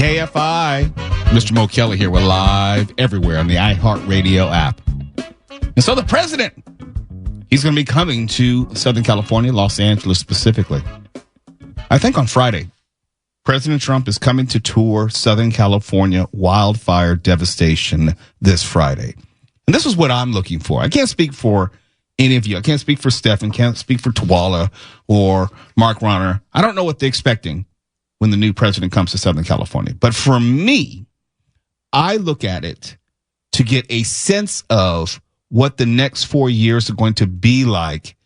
KFI. Mr. Mo Kelly here. We're live everywhere on the iHeartRadio app. And so the president, he's going to be coming to Southern California, Los Angeles specifically. I think on Friday, President Trump is coming to tour Southern California wildfire devastation this Friday. And this is what I'm looking for. I can't speak for any of you. I can't speak for Stephen, can't speak for Twala or Mark Ronner. I don't know what they're expecting when the new president comes to Southern California. But for me, I look at it to get a sense of what the next 4 years are going to be like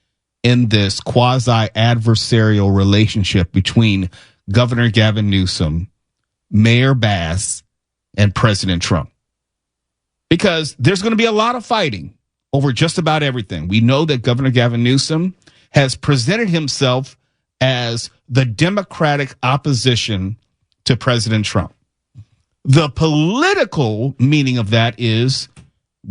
in this quasi-adversarial relationship between Governor Gavin Newsom, Mayor Bass, and President Trump. Because there's going to be a lot of fighting over just about everything. We know that Governor Gavin Newsom has presented himself as the Democratic opposition to President Trump. The political meaning of that is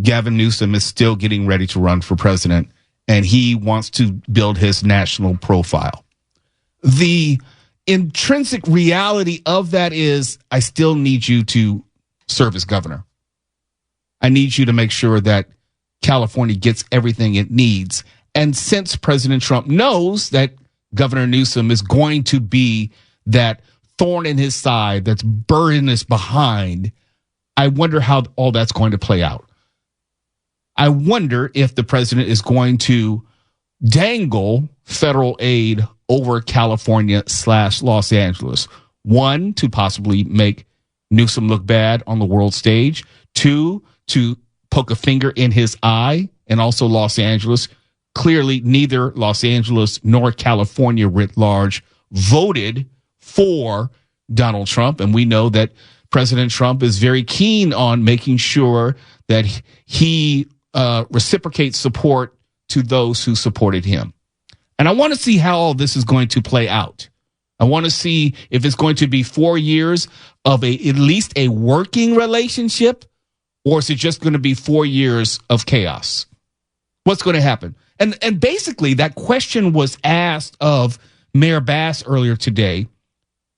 Gavin Newsom is still getting ready to run for president, and he wants to build his national profile. The intrinsic reality of that is I still need you to serve as governor. I need you to make sure that California gets everything it needs. And since President Trump knows that Governor Newsom is going to be that thorn in his side that's burning us behind, I wonder how all that's going to play out. I wonder if the president is going to dangle federal aid over California/Los Angeles. One, to possibly make Newsom look bad on the world stage. Two, to poke a finger in his eye, and also Los Angeles. Clearly, neither Los Angeles nor California writ large voted for Donald Trump. And we know that President Trump is very keen on making sure that he reciprocates support to those who supported him. And I want to see how all this is going to play out. I want to see if it's going to be 4 years of at least a working relationship, or is it just going to be 4 years of chaos? What's going to happen? And basically, that question was asked of Mayor Bass earlier today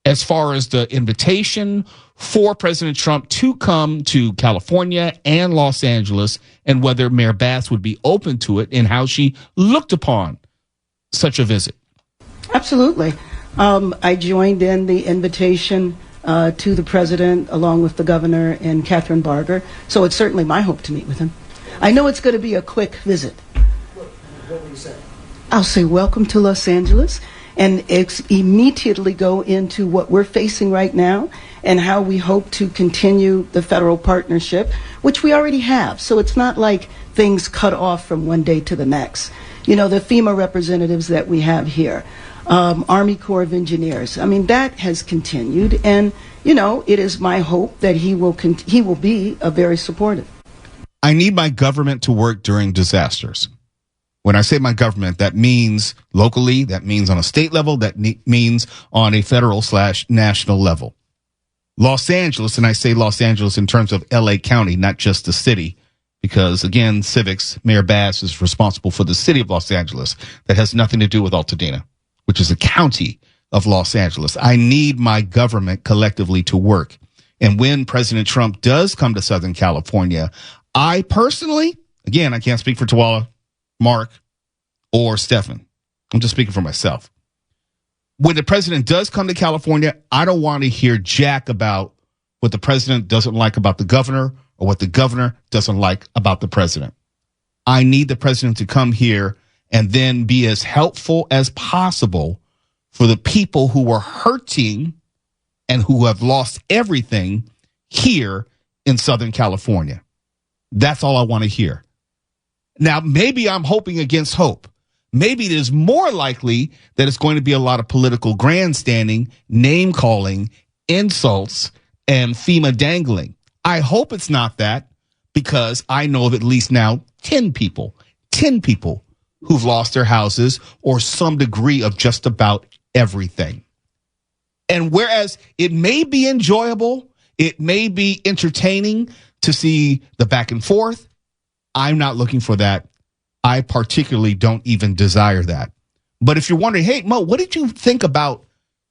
as far as the invitation for President Trump to come to California and Los Angeles, and whether Mayor Bass would be open to it and how she looked upon such a visit. Absolutely. I joined in the invitation to the president along with the governor and Catherine Barger. So it's certainly my hope to meet with him. I know it's going to be a quick visit. What will you say? I'll say welcome to Los Angeles and immediately go into what we're facing right now and how we hope to continue the federal partnership, which we already have. So it's not like things cut off from one day to the next. You know, the FEMA representatives that we have here, Army Corps of Engineers. I mean, that has continued. And, you know, it is my hope that he will be a very supportive. I need my government to work during disasters. When I say my government, that means locally, that means on a state level, that means on a federal/national level. Los Angeles, and I say Los Angeles in terms of LA County, not just the city, because again, civics, Mayor Bass is responsible for the city of Los Angeles. That has nothing to do with Altadena, which is a county of Los Angeles. I need my government collectively to work. And when President Trump does come to Southern California, I personally, again, I can't speak for Twala, Mark, or Stephen. I'm just speaking for myself. When the president does come to California, I don't want to hear jack about what the president doesn't like about the governor or what the governor doesn't like about the president. I need the president to come here and then be as helpful as possible for the people who are hurting and who have lost everything here in Southern California. That's all I want to hear. Now, maybe I'm hoping against hope. Maybe it is more likely that it's going to be a lot of political grandstanding, name calling, insults, and FEMA dangling. I hope it's not that, because I know of at least now 10 people who've lost their houses or some degree of just about everything. And whereas it may be enjoyable, it may be entertaining to see the back and forth, I'm not looking for that. I particularly don't even desire that. But if you're wondering, hey, Mo, what did you think about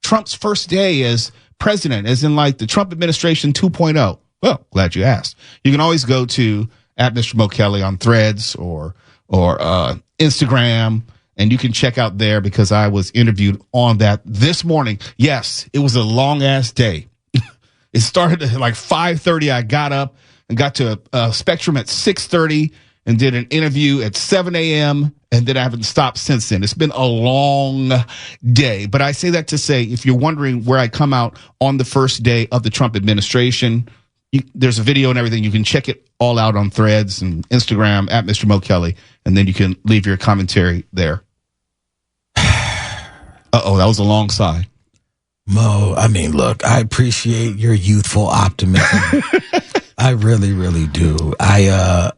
Trump's first day as president, as in like the Trump administration 2.0? Well, glad you asked. You can always go to @Mr. Mo Kelly on Threads or Instagram, and you can check out there because I was interviewed on that this morning. Yes, it was a long ass day. It started at like 5:30. I got up and got to Spectrum at 6:30 and did an interview at 7 a.m. And then I haven't stopped since then. It's been a long day. But I say that to say, if you're wondering where I come out on the first day of the Trump administration, there's a video and everything. You can check it all out on Threads and Instagram @Mr. Mo Kelly. And then you can leave your commentary there. Uh-oh, that was a long sigh. Mo, I mean, look, I appreciate your youthful optimism. I really, really do. I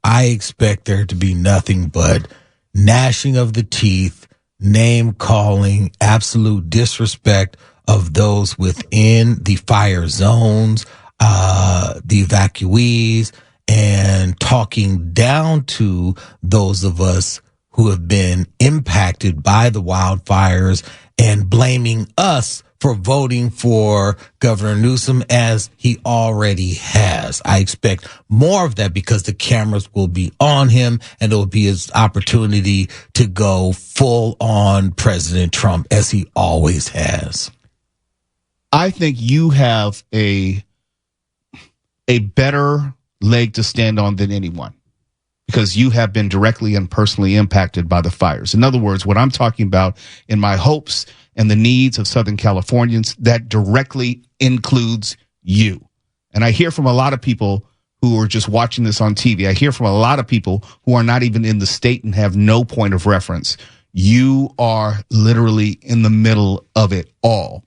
expect there to be nothing but gnashing of the teeth, name calling, absolute disrespect of those within the fire zones, the evacuees, and talking down to those of us who have been impacted by the wildfires and blaming us for voting for Governor Newsom as he already has. I expect more of that because the cameras will be on him and it will be his opportunity to go full on President Trump as he always has. I think you have a better leg to stand on than anyone because you have been directly and personally impacted by the fires. In other words, what I'm talking about in my hopes and the needs of Southern Californians, that directly includes you. And I hear from a lot of people who are just watching this on TV. I hear from a lot of people who are not even in the state and have no point of reference. You are literally in the middle of it all.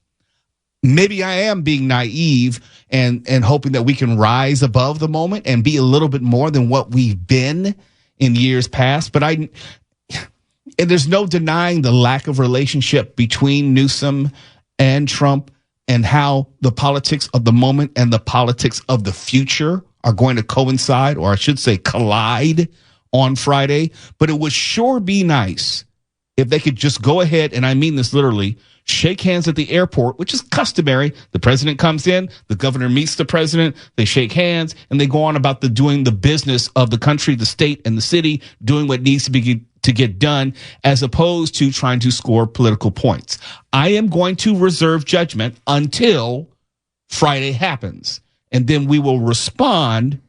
Maybe I am being naive and hoping that we can rise above the moment and be a little bit more than what we've been in years past. But and there's no denying the lack of relationship between Newsom and Trump and how the politics of the moment and the politics of the future are going to coincide, or I should say collide on Friday. But it would sure be nice if they could just go ahead, and I mean this literally, shake hands at the airport, which is customary. The president comes in, the governor meets the president, they shake hands, and they go on about doing the business of the country, the state, and the city, doing what needs to get done, as opposed to trying to score political points. I am going to reserve judgment until Friday happens, and then we will respond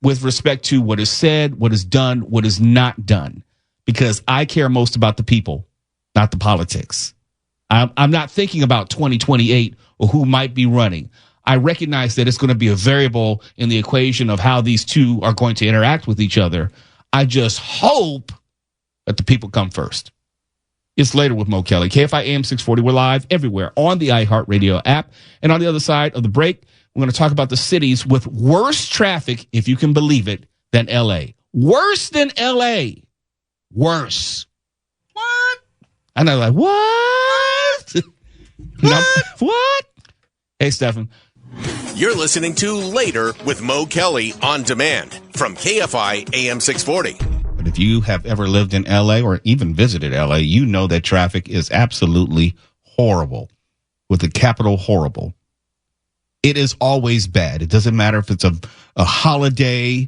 with respect to what is said, what is done, what is not done, because I care most about the people, not the politics. I'm not thinking about 2028 or who might be running. I recognize that it's going to be a variable in the equation of how these two are going to interact with each other. I just hope that the people come first. It's Later with Mo Kelly. KFI AM 640. We're live everywhere on the iHeartRadio app. And on the other side of the break, we're going to talk about the cities with worse traffic, if you can believe it, than L.A. Worse than L.A. Worse. What? And I'm like, what? What? Hey, Stefan. You're listening to Later with Mo Kelly on demand from KFI AM 640. But if you have ever lived in L.A. or even visited L.A., you know that traffic is absolutely horrible, with the capital horrible. It is always bad. It doesn't matter if it's a holiday,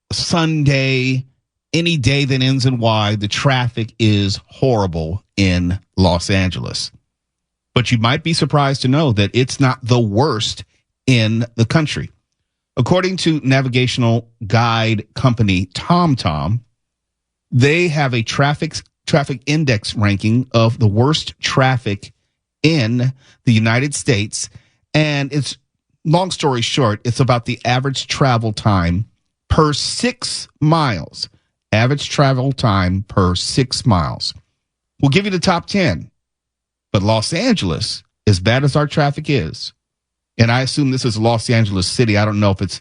a Sunday, any day that ends in Y, the traffic is horrible in Los Angeles. But you might be surprised to know that it's not the worst in the country. According to navigational guide company TomTom, they have a traffic index ranking of the worst traffic in the United States. And it's, long story short, it's about the average travel time per 6 miles. Average travel time per 6 miles. We'll give you the top 10. But Los Angeles, as bad as our traffic is, and I assume this is Los Angeles City. I don't know if it's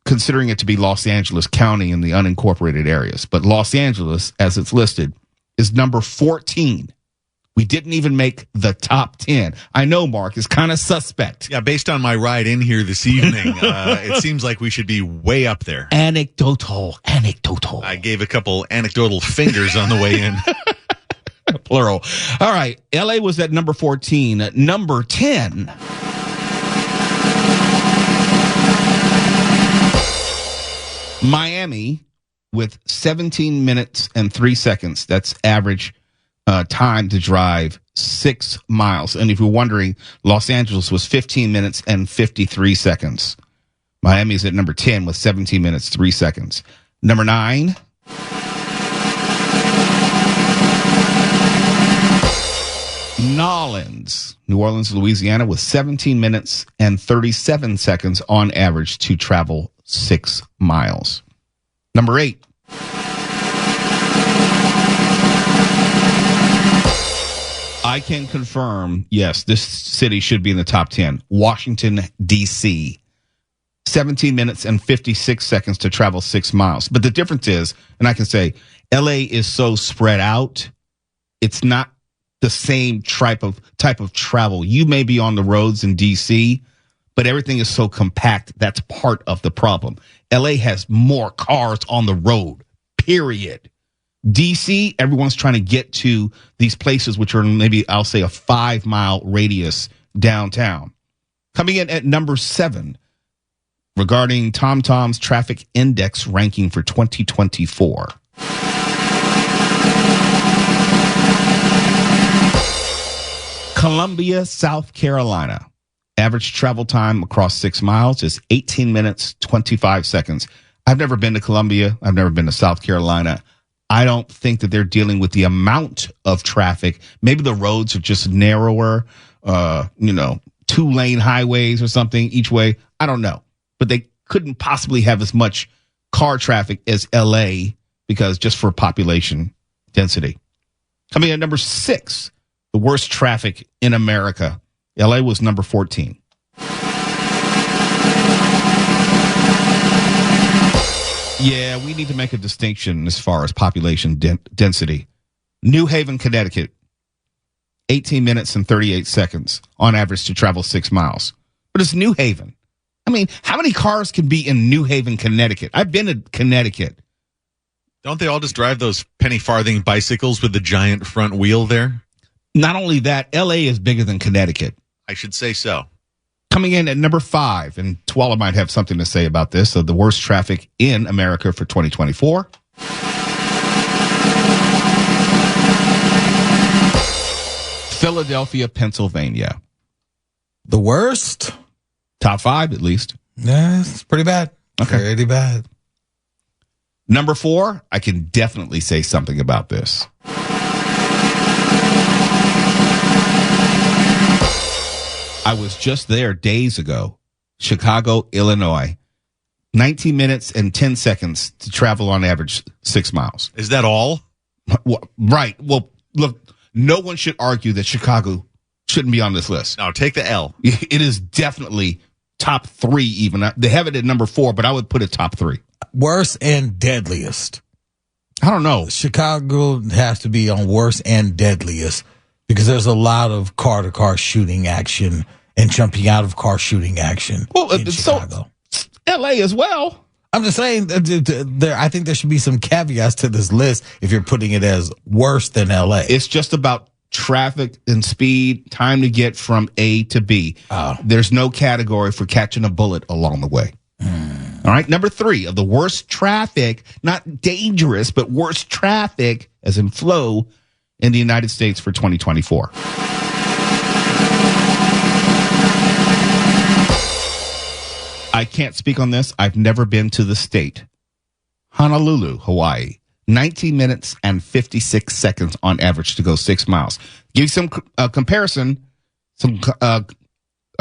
considering it to be Los Angeles County in the unincorporated areas. But Los Angeles, as it's listed, is number 14. We didn't even make the top 10. I know, Mark, it's kind of suspect. Yeah, based on my ride in here this evening, it seems like we should be way up there. Anecdotal. I gave a couple anecdotal fingers on the way in. Plural. All right. LA was at number 14. At number 10. Miami with 17 minutes and 3 seconds. That's average time to drive 6 miles. And if you're wondering, Los Angeles was 15 minutes and 53 seconds. Miami is at number 10 with 17 minutes, 3 seconds. Number 9. Nolens, New Orleans, Louisiana, with 17 minutes and 37 seconds on average to travel 6 miles. Number 8. I can confirm, yes, this city should be in the top 10. Washington, D.C. 17 minutes and 56 seconds to travel 6 miles. But the difference is, and I can say, L.A. is so spread out, it's not the same type of travel. You may be on the roads in D.C., but everything is so compact. That's part of the problem. L.A. has more cars on the road, period. D.C., everyone's trying to get to these places, which are maybe, I'll say, a 5-mile radius downtown. Coming in at number 7, regarding TomTom's traffic index ranking for 2024. Columbia, South Carolina. Average travel time across 6 miles is 18 minutes, 25 seconds. I've never been to Columbia. I've never been to South Carolina. I don't think that they're dealing with the amount of traffic. Maybe the roads are just narrower, 2-lane highways or something each way. I don't know. But they couldn't possibly have as much car traffic as LA because just for population density. Coming in at number 6, the worst traffic in America. LA was number 14. Yeah, we need to make a distinction as far as population density. New Haven, Connecticut, 18 minutes and 38 seconds on average to travel 6 miles. But it's New Haven. I mean, how many cars can be in New Haven, Connecticut? I've been to Connecticut. Don't they all just drive those penny farthing bicycles with the giant front wheel there? Not only that, LA is bigger than Connecticut. I should say so. Coming in at number 5, and Twala might have something to say about this, so the worst traffic in America for 2024. Philadelphia, Pennsylvania. The worst? Top 5, at least. Yeah, it's pretty bad. Okay. Pretty bad. Number 4, I can definitely say something about this. I was just there days ago. Chicago, Illinois. 19 minutes and 10 seconds to travel on average 6 miles. Is that all? Right. Well, look, no one should argue that Chicago shouldn't be on this list. No, take the L. It is definitely top 3 even. They have it at number 4, but I would put it top 3. Worst and deadliest. I don't know. Chicago has to be on worst and deadliest because there's a lot of car-to-car shooting action and jumping out of car shooting action in Chicago. So L.A. as well. I'm just saying, I think there should be some caveats to this list if you're putting it as worse than L.A. It's just about traffic and speed, time to get from A to B. There's no category for catching a bullet along the way. All right, number 3 of the worst traffic, not dangerous, but worst traffic, as in flow, in the United States for 2024. I can't speak on this. I've never been to the state. Honolulu, Hawaii. 19 minutes and 56 seconds on average to go 6 miles. Give you some comparison, a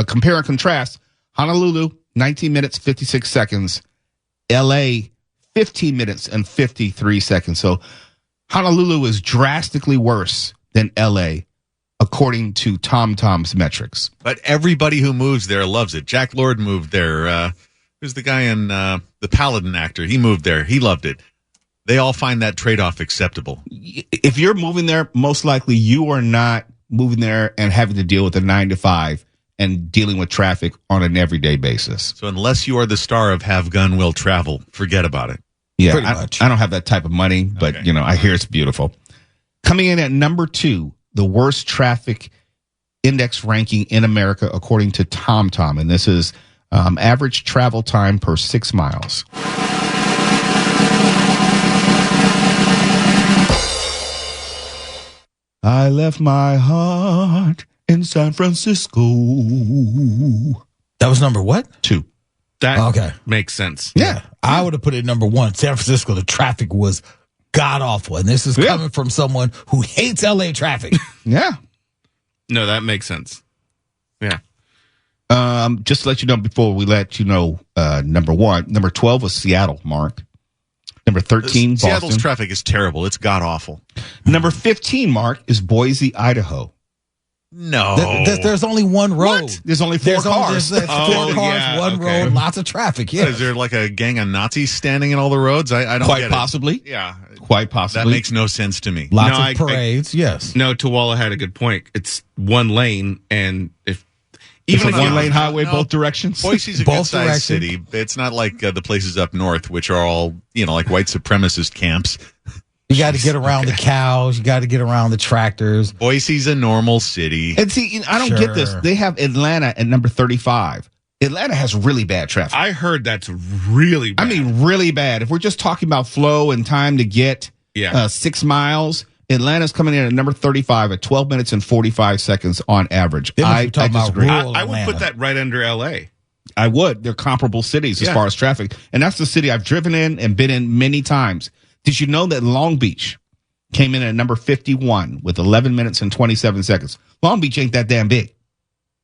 compare and contrast. Honolulu, 19 minutes, 56 seconds. L.A., 15 minutes and 53 seconds. So Honolulu is drastically worse than L.A., according to TomTom's metrics. But everybody who moves there loves it. Jack Lord moved there. Who's the guy in the Paladin actor? He moved there. He loved it. They all find that trade-off acceptable. If you're moving there, most likely you are not moving there and having to deal with a 9-to-5 and dealing with traffic on an everyday basis. So unless you are the star of Have Gun Will Travel, forget about it. Yeah, Pretty much. I don't have that type of money, but, Okay. I hear it's beautiful. Coming in at number 2, the worst traffic index ranking in America, according to TomTom. And this is average travel time per 6 miles. I left my heart in San Francisco. That was number what? 2. That makes sense. Yeah. I would have put it number 1. San Francisco, the traffic was god awful. And this is coming from someone who hates LA traffic. Yeah. No, that makes sense. Yeah. Just to let you know before we let you know, number 1. Number 12 was Seattle, Mark. Number 13, Boston. Seattle's traffic is terrible. It's god awful. Number 15, Mark, is Boise, Idaho. No. There's only one road. What? There's only 4 cars. There's 4 cars, one road, lots of traffic. Yeah. Is there like a gang of Nazis standing in all the roads? I don't Quite get possibly. it. Yeah. Quite possibly. That makes no sense to me. Lots of parades, yes. No, Tawala had a good point. It's one lane, and It's even a if one-lane highway, both directions. Boise's a good-sized city. It's not like the places up north, which are all, like white supremacist camps. You got to get around the cows. You got to get around the tractors. Boise's a normal city. And see, I don't get this. They have Atlanta at number 35. Atlanta has really bad traffic. I heard that's really bad. I mean, really bad. If we're just talking about flow and time to get 6 miles, Atlanta's coming in at number 35 at 12 minutes and 45 seconds on average. I disagree. I would put that right under L.A. I would. They're comparable cities as far as traffic. And that's the city I've driven in and been in many times. Did you know that Long Beach came in at number 51 with 11 minutes and 27 seconds? Long Beach ain't that damn big.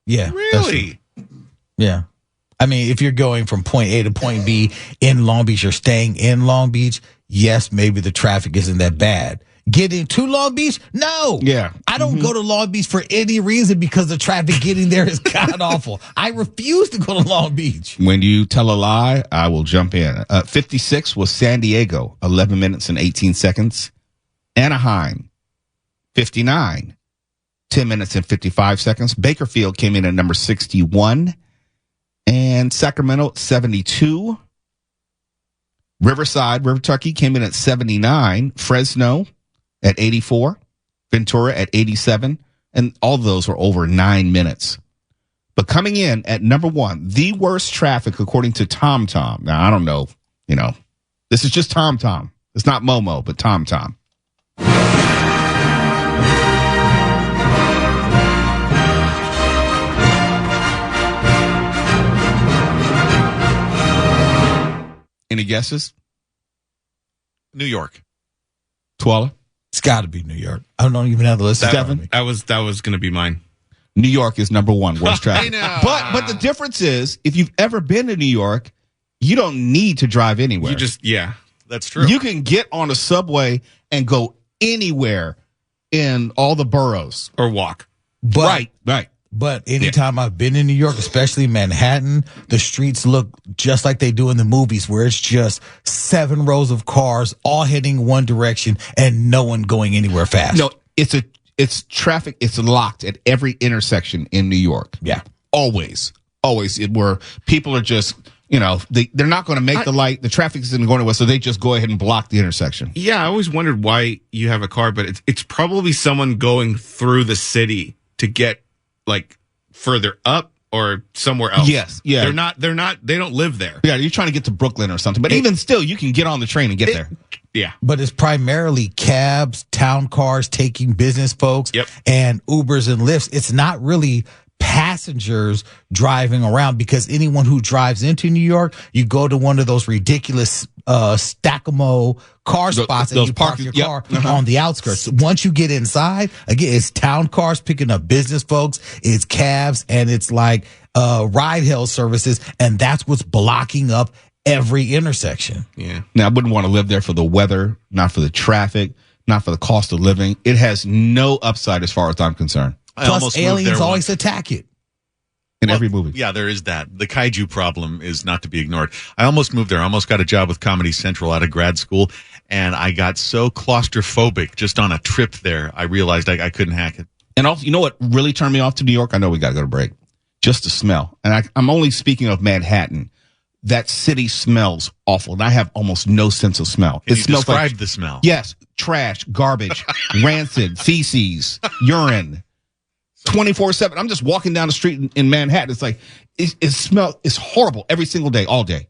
Yeah. Really? Yeah. I mean, if you're going from point A to point B in Long Beach, you're staying in Long Beach, yes, maybe the traffic isn't that bad. Getting to Long Beach? No. Yeah. I don't go to Long Beach for any reason because the traffic getting there is god awful. I refuse to go to Long Beach. When you tell a lie, I will jump in. 56 was San Diego, 11 minutes and 18 seconds. Anaheim, 59, 10 minutes and 55 seconds. Bakersfield came in at number 61. And Sacramento, 72. Riverside, River Tucky came in at 79. Fresno at 84. Ventura at 87. And all of those were over 9 minutes. But coming in at number 1, the worst traffic according to TomTom. Now, I don't know, this is just TomTom. It's not Momo, but TomTom. Any guesses? New York. Twala? It's got to be New York. I don't even have the list. Stephen? That was going to be mine. New York is number 1 worst traffic. I know. But the difference is, if you've ever been to New York, you don't need to drive anywhere. You just, That's true. You can get on a subway and go anywhere in all the boroughs. or walk. But, Right. But anytime I've been in New York, especially Manhattan, the streets look just like they do in the movies, where it's just 7 rows of cars all heading one direction and no one going anywhere fast. No, it's traffic. It's locked at every intersection in New York. Yeah. Always. Where people are just, they're not going to make the light. The traffic isn't going anywhere, so they just go ahead and block the intersection. Yeah, I always wondered why you have a car, but it's probably someone going through the city to get like further up or somewhere else. Yes, yeah. They don't live there. Yeah, you're trying to get to Brooklyn or something. But even still, you can get on the train and get there. Yeah. But it's primarily cabs, town cars taking business folks, and Ubers and Lyfts. It's not really passengers driving around, because anyone who drives into New York, you go to one of those ridiculous Stackamo car spots and you park your car on the outskirts. Once you get inside, again, it's town cars picking up business folks, it's cabs, and it's like ride hail services, and that's what's blocking up every intersection. Yeah. Now, I wouldn't want to live there for the weather, not for the traffic, not for the cost of living. It has no upside as far as I'm concerned. Plus, aliens always attack it. In every movie. Yeah, there is that. The kaiju problem is not to be ignored. I almost moved there. I almost got a job with Comedy Central out of grad school, and I got so claustrophobic just on a trip there, I realized I couldn't hack it. And also, you know what really turned me off to New York? I know we got to go to break. Just the smell. And I'm only speaking of Manhattan. that city smells awful. And I have almost no sense of smell. Can It you smells describe like, the smell? yes, trash, garbage, rancid, feces, urine, 24/7. I'm just walking down the street in Manhattan. It's like, it's horrible every single day, all day,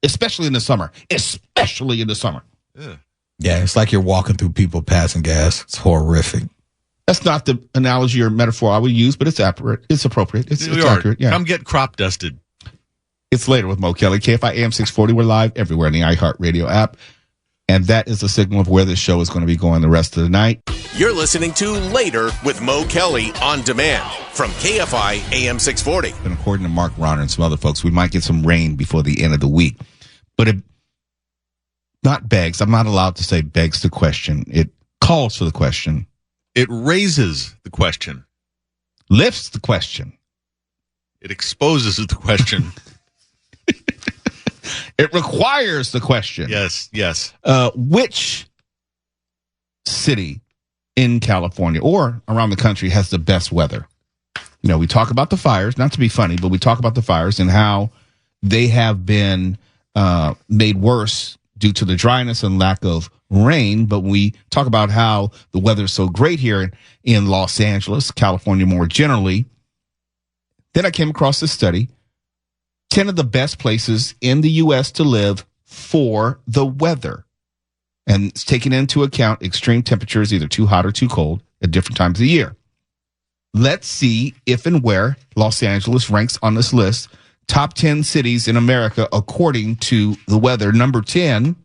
especially in the summer. Especially in the summer. Ugh. Yeah, it's like you're walking through people passing gas. It's horrific. That's not the analogy or metaphor I would use, but it's accurate. It's appropriate. It's New York, accurate. Yeah. come get crop dusted. It's later with Mo Kelly. KFI AM 640. We're live everywhere in the iHeartRadio app. And that is a signal of where this show is going to be going the rest of the night. You're listening to Later with Mo Kelly on demand from KFI AM 640. And according to Mark Ronner and some other folks, we might get some rain before the end of the week. But it not begs. I'm not allowed to say begs the question. It calls for the question. It raises the question. Lifts the question. It exposes the question. It requires the question. Yes. Which city in California or around the country has the best weather? You know, we talk about the fires, not to be funny, but we talk about the fires and how they have been made worse due to the dryness and lack of rain. But we talk about how the weather is so great here in Los Angeles, California more generally. Then I came across this study, 10 of the best places in the U.S. to live for the weather. And it's taking into account extreme temperatures, either too hot or too cold at different times of the year. Let's see if and where Los Angeles ranks on this list. Top 10 cities in America according to the weather. Number 10.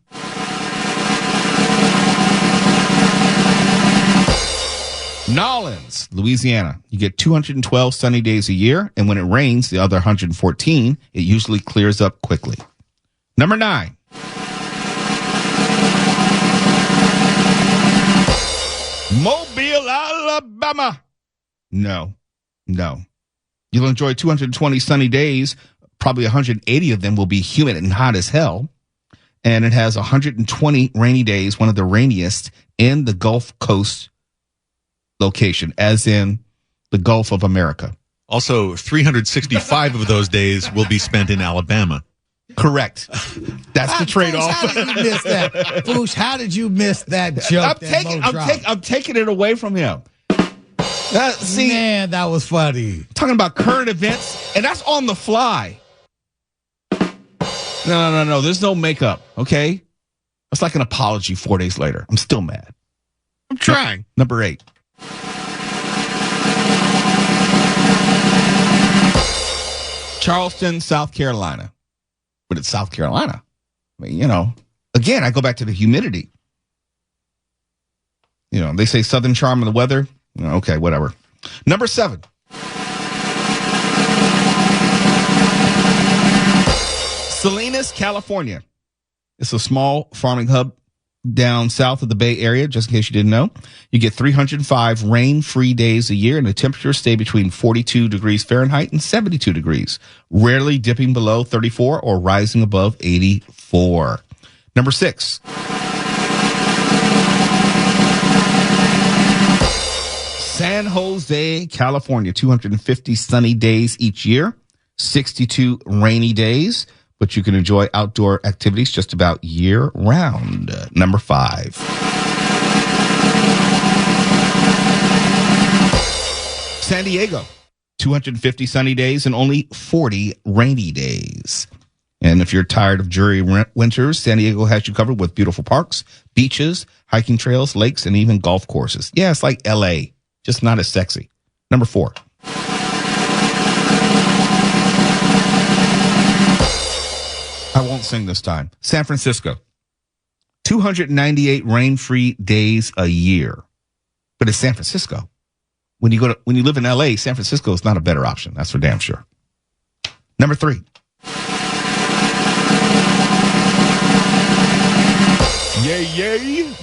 Nolens, Louisiana. You get 212 sunny days a year, and when it rains, the other 114, it usually clears up quickly. Number 9. Mobile, Alabama. No. You'll enjoy 220 sunny days. Probably 180 of them will be humid and hot as hell. And it has 120 rainy days, one of the rainiest in the Gulf Coast location, as in the Gulf of America. Also, 365 of those days will be spent in Alabama. Correct. That's the trade-off. How did you miss that? Boosh, how did you miss that joke? I'm taking it away from him. See, man, that was funny. Talking about current events, and that's on the fly. No. There's no makeup, okay? It's like an apology 4 days later. I'm still mad. I'm trying. Number 8. Charleston, South Carolina. But it's South Carolina. I mean, again, I go back to the humidity. They say southern charm of the weather. Okay, whatever. Number 7. Salinas, California. It's a small farming hub down south of the Bay Area, just in case you didn't know. You get 305 rain-free days a year, and the temperatures stay between 42 degrees Fahrenheit and 72 degrees, rarely dipping below 34 or rising above 84. Number 6. San Jose, California, 250 sunny days each year, 62 rainy days, but you can enjoy outdoor activities just about year-round. Number 5. San Diego, 250 sunny days and only 40 rainy days. And if you're tired of dreary winters, San Diego has you covered with beautiful parks, beaches, hiking trails, lakes, and even golf courses. Yeah, it's like L.A., just not as sexy. Number 4. I won't sing this time. San Francisco. 298 rain-free days a year. But it's San Francisco. When you live in LA, San Francisco is not a better option. That's for damn sure. Number 3.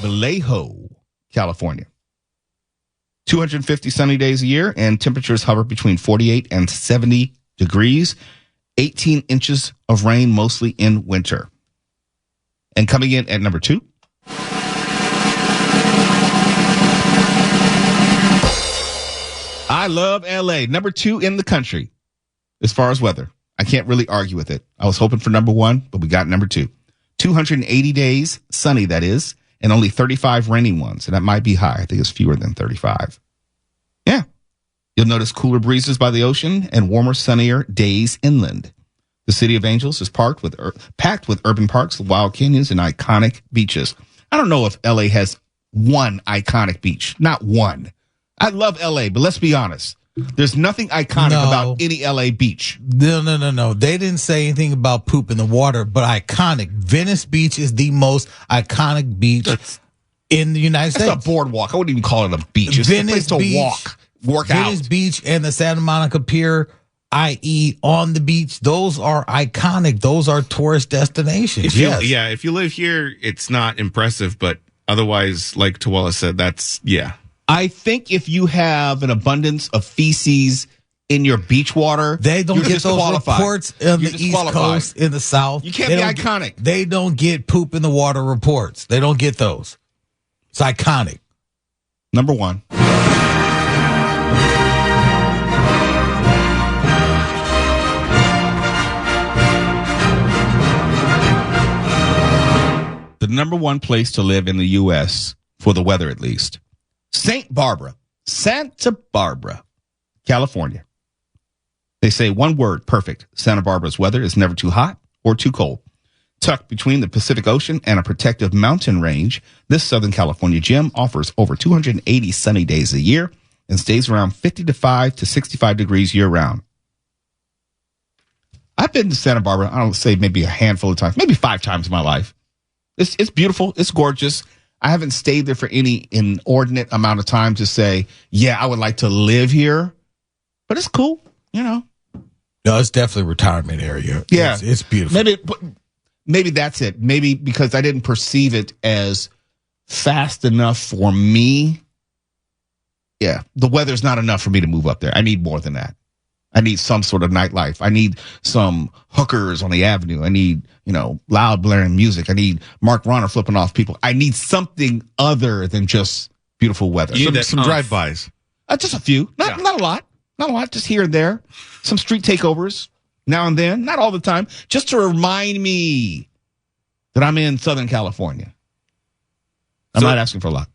Vallejo, California. 250 sunny days a year, and temperatures hover between 48 and 70 degrees. 18 inches of rain, mostly in winter. And coming in at number 2. I love LA. Number 2 in the country as far as weather. I can't really argue with it. I was hoping for number one, but we got number two. 280 days, sunny that is, and only 35 rainy ones. And that might be high. I think it's fewer than 35. Yeah. You'll notice cooler breezes by the ocean and warmer, sunnier days inland. The City of Angels is packed with urban parks, wild canyons, and iconic beaches. I don't know if LA has one iconic beach. Not one. I love LA, but let's be honest. There's nothing iconic about any LA beach. No. They didn't say anything about poop in the water, but iconic. Venice Beach is the most iconic beach in the United States. It's a boardwalk. I wouldn't even call it a beach. It's Venice a place to Beach, work out. Venice Beach and the Santa Monica Pier, i.e. on the beach, those are iconic. Those are tourist destinations. If you live here, it's not impressive, but otherwise, like Tawala said, I think if you have an abundance of feces in your beach water, they don't get those reports on the East Coast, in the South. You can't be iconic. They don't get poop in the water reports. They don't get those. It's iconic. Number one. The number one place to live in the U.S., for the weather at least. Santa Barbara, California. They say one word, perfect. Santa Barbara's weather is never too hot or too cold. Tucked between the Pacific Ocean and a protective mountain range, this Southern California gem offers over 280 sunny days a year and stays around 55 to 65 degrees year-round. I've been to Santa Barbara, I don't say maybe a handful of times, maybe 5 times in my life. It's beautiful. It's gorgeous. I haven't stayed there for any inordinate amount of time to say, yeah, I would like to live here. But it's cool, you know. No, it's definitely a retirement area. Yeah. It's beautiful. Maybe that's it. Maybe because I didn't perceive it as fast enough for me. Yeah, the weather's not enough for me to move up there. I need more than that. I need some sort of nightlife. I need some hookers on the avenue. I need, loud blaring music. I need Mark Ronner flipping off people. I need something other than just beautiful weather. Some drive-bys. Just a few. Not a lot. Not a lot. Just here and there. Some street takeovers now and then. Not all the time. Just to remind me that I'm in Southern California. I'm not asking for a lot.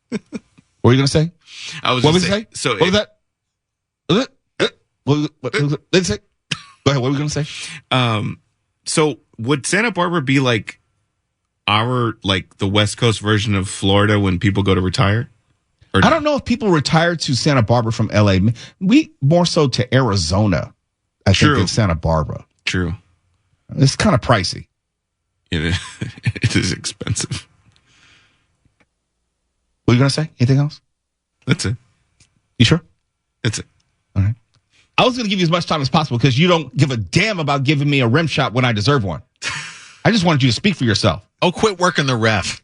What were you going to say? What was say? So what was that? What did it say? Go ahead. What were we going to say? So would Santa Barbara be like the West Coast version of Florida when people go to retire? I don't know if people retire to Santa Barbara from LA. We more so to Arizona, I think, than Santa Barbara. True. It's kind of pricey. It is expensive. What are you going to say? Anything else? That's it. You sure? That's it. All right. I was going to give you as much time as possible because you don't give a damn about giving me a rim shot when I deserve one. I just wanted you to speak for yourself. Oh, quit working the ref.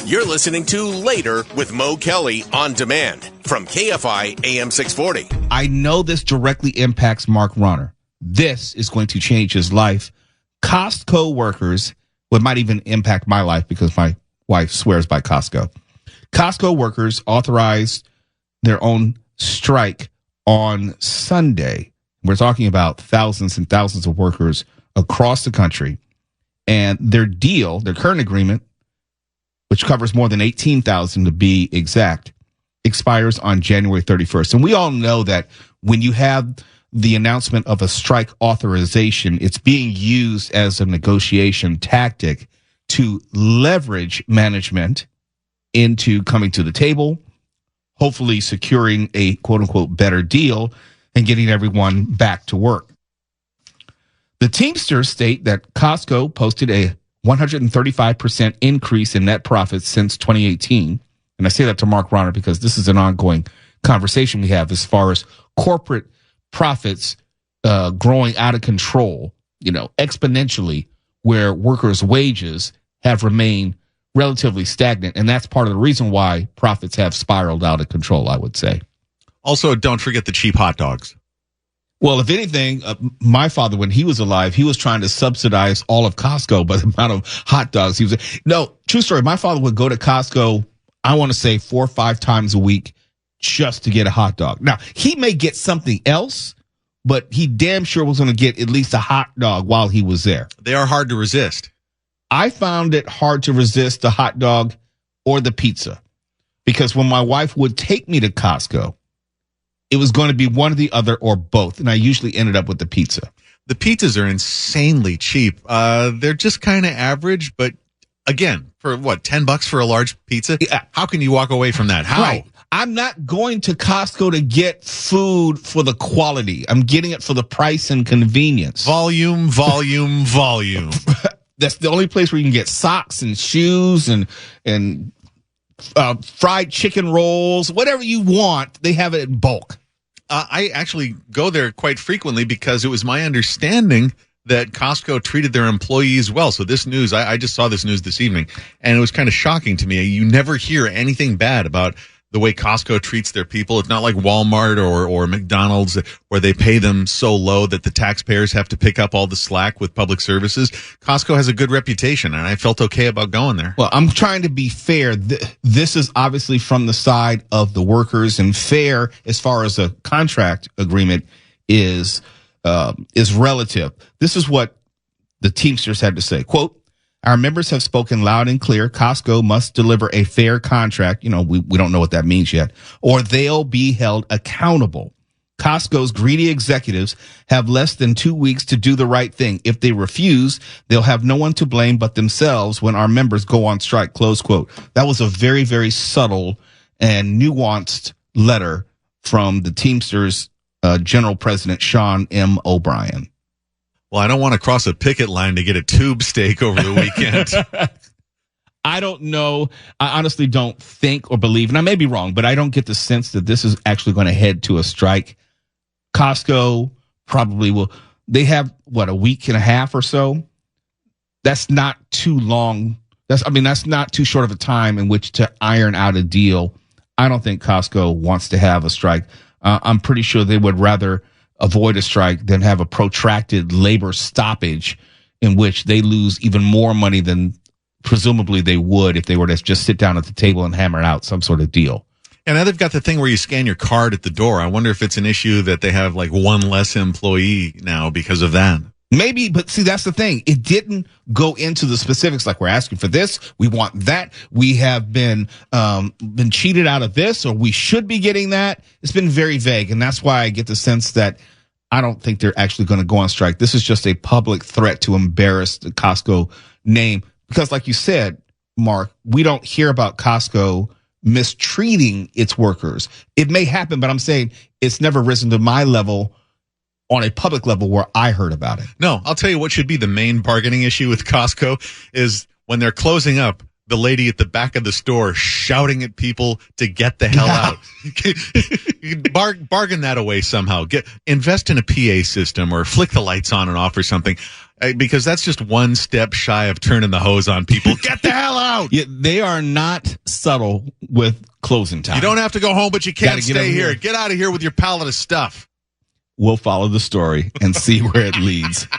You're listening to Later with Mo Kelly on demand from KFI AM 640. I know this directly impacts Mark Ronner. This is going to change his life. Costco workers, well, it might even impact my life because my wife swears by Costco. Costco workers authorized their own strike on Sunday. We're talking about thousands and thousands of workers across the country. And their deal, their current agreement, which covers more than 18,000 to be exact, expires on January 31st. And we all know that when you have the announcement of a strike authorization, it's being used as a negotiation tactic to leverage management into coming to the table, hopefully securing a quote-unquote better deal and getting everyone back to work. The Teamsters state that Costco posted a 135% increase in net profits since 2018. And I say that to Mark Ronner because this is an ongoing conversation we have as far as corporate profits growing out of control, exponentially, where workers' wages have remained relatively stagnant. And that's part of the reason why profits have spiraled out of control, I would say. Also, don't forget the cheap hot dogs. Well, if anything, my father, when he was alive, he was trying to subsidize all of Costco by the amount of hot dogs he was. No, true story. My father would go to Costco, I want to say 4 or 5 times a week just to get a hot dog. Now, he may get something else, but he damn sure was going to get at least a hot dog while he was there. They are hard to resist. I found it hard to resist the hot dog or the pizza because when my wife would take me to Costco, it was going to be one or the other or both, and I usually ended up with the pizza. The pizzas are insanely cheap. They're just kind of average, but again, for what, $10 for a large pizza? Yeah. How can you walk away from that? How? Right. I'm not going to Costco to get food for the quality. I'm getting it for the price and convenience. Volume. That's the only place where you can get socks and shoes and fried chicken rolls, whatever you want. They have it in bulk. I actually go there quite frequently because it was my understanding that Costco treated their employees well. So this news, I just saw this news this evening, and it was kind of shocking to me. You never hear anything bad about the way Costco treats their people. It's not like Walmart or McDonald's where they pay them so low that the taxpayers have to pick up all the slack with public services. Costco has a good reputation, and I felt okay about going there. Well, I'm trying to be fair. This is obviously from the side of the workers, and fair as far as a contract agreement is relative. This is what the Teamsters had to say. Quote, "Our members have spoken loud and clear. Costco must deliver a fair contract." You know, we don't know what that means yet. "Or they'll be held accountable. Costco's greedy executives have less than 2 weeks to do the right thing. If they refuse, they'll have no one to blame but themselves when our members go on strike." Close quote. That was a very, very subtle and nuanced letter from the Teamsters General President Sean M. O'Brien. Well, I don't want to cross a picket line to get a tube steak over the weekend. I don't know. I honestly don't think or believe, and I may be wrong, but I don't get the sense that this is actually going to head to a strike. Costco probably will. They have, a week and a half or so? That's not too long. That's not too short of a time in which to iron out a deal. I don't think Costco wants to have a strike. I'm pretty sure they would rather avoid a strike than have a protracted labor stoppage in which they lose even more money than presumably they would if they were to just sit down at the table and hammer out some sort of deal. And now they've got the thing where you scan your card at the door. I wonder if it's an issue that they have like one less employee now because of that. Maybe, but see, that's the thing. It didn't go into the specifics like we're asking for this, we want that, we have been cheated out of this, or we should be getting that. It's been very vague, and that's why I get the sense that I don't think they're actually going to go on strike. This is just a public threat to embarrass the Costco name. Because like you said, Mark, we don't hear about Costco mistreating its workers. It may happen, but I'm saying it's never risen to my level on a public level where I heard about it. No, I'll tell you what should be the main bargaining issue with Costco is when they're closing up, the lady at the back of the store shouting at people to get the hell out. You can bargain that away somehow. Invest in a PA system or flick the lights on and off or something, because that's just one step shy of turning the hose on people. Get the hell out! Yeah, they are not subtle with closing time. You don't have to go home, but you can't stay here. here. Get out of here with your pallet of stuff. We'll follow the story and see where it leads.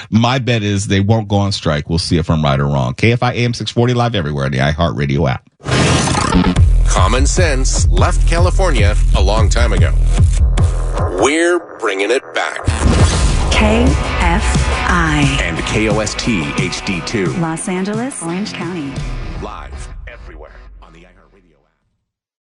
My bet is they won't go on strike. We'll see if I'm right or wrong. KFI AM 640 live everywhere on the iHeartRadio app. Common sense left California a long time ago. We're bringing it back. KFI And KOST HD2. Los Angeles, Orange County. Live